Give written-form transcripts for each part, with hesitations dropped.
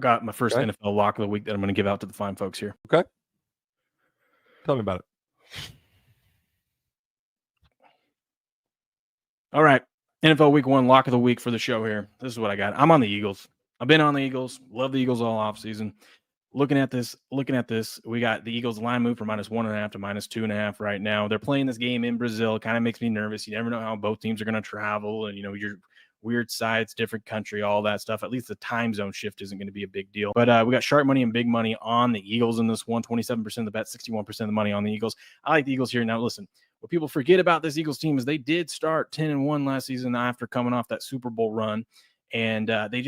Got my first Okay. NFL lock of the week that I'm going to give out to the fine folks here. Okay. Tell me about it. All right. NFL week 1 lock of the week for the show here. This is what I got. I'm on the Eagles. I've been on the Eagles. Love the Eagles all offseason. Looking at this, we got the Eagles line move from -1.5 to -2.5 right now. They're playing this game in Brazil. Kind of makes me nervous. You never know how both teams are going to travel, and your weird sides, different country, all that stuff. At least the time zone shift isn't going to be a big deal. But we got sharp money and big money on the Eagles in this one. 27% of the bet, 61% of the money on the Eagles. I like the Eagles here. Now, listen, what people forget about this Eagles team is they did start 10-1 last season after coming off that Super Bowl run. And they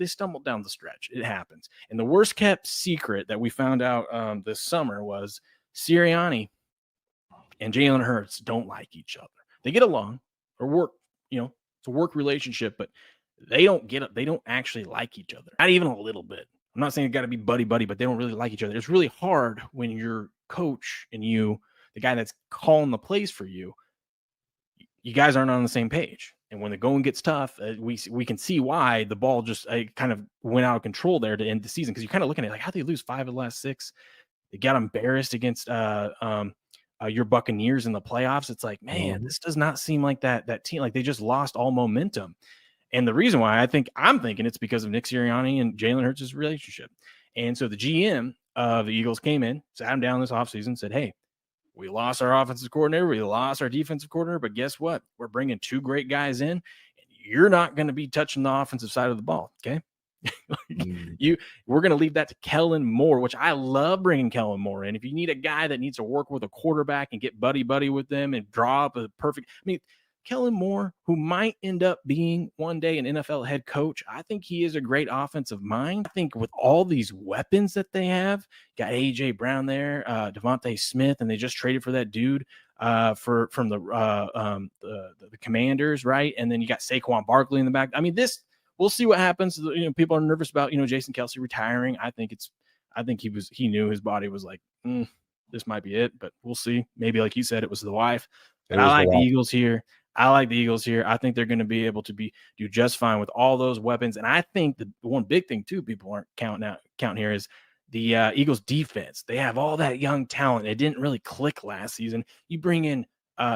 stumbled down the stretch. It happens. And the worst kept secret that we found out this summer was Sirianni and Jalen Hurts don't like each other. They get along or work, it's a work relationship, but they don't actually like each other. Not even a little bit. I'm not saying you got to be buddy, but they don't really like each other. It's really hard when your coach and you, the guy that's calling the plays for you guys aren't on the same page. And when the going gets tough, we can see why the ball just kind of went out of control there to end the season. Because you're kind of looking at how they lose 5 of the last 6. They got embarrassed against your Buccaneers in the playoffs. It's like, man, this does not seem like that team. Like they just lost all momentum. And the reason why I'm thinking it's because of Nick Sirianni and Jalen Hurts' relationship. And so the GM of the Eagles came in, sat him down this offseason, said, hey, we lost our offensive coordinator. We lost our defensive coordinator. But guess what? We're bringing 2 great guys in. And you're not going to be touching the offensive side of the ball, okay? We're going to leave that to Kellen Moore, which I love bringing Kellen Moore in. If you need a guy that needs to work with a quarterback and get buddy with them and draw up a perfect – Kellen Moore, who might end up being one day an NFL head coach, I think he is a great offensive mind. I think with all these weapons that they have, got A.J. Brown there, Devontae Smith, and they just traded for that dude from the Commanders, right? And then you got Saquon Barkley in the back. We'll see what happens. People are nervous about Jason Kelce retiring. I think he knew his body was like, this might be it, but we'll see. Maybe like you said, it was the wife. But I like the Eagles here. I think they're going to be able to do just fine with all those weapons. And I think the one big thing too, people aren't counting here is the Eagles defense. They have all that young talent. It didn't really click last season. You bring in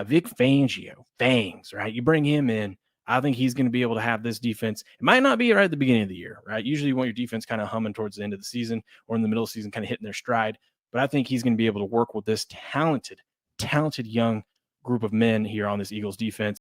Vic Fangio, Fangs, right? You bring him in. I think he's going to be able to have this defense. It might not be right at the beginning of the year, right? Usually you want your defense kind of humming towards the end of the season or in the middle of the season, kind of hitting their stride. But I think he's going to be able to work with this talented young group of men here on this Eagles defense.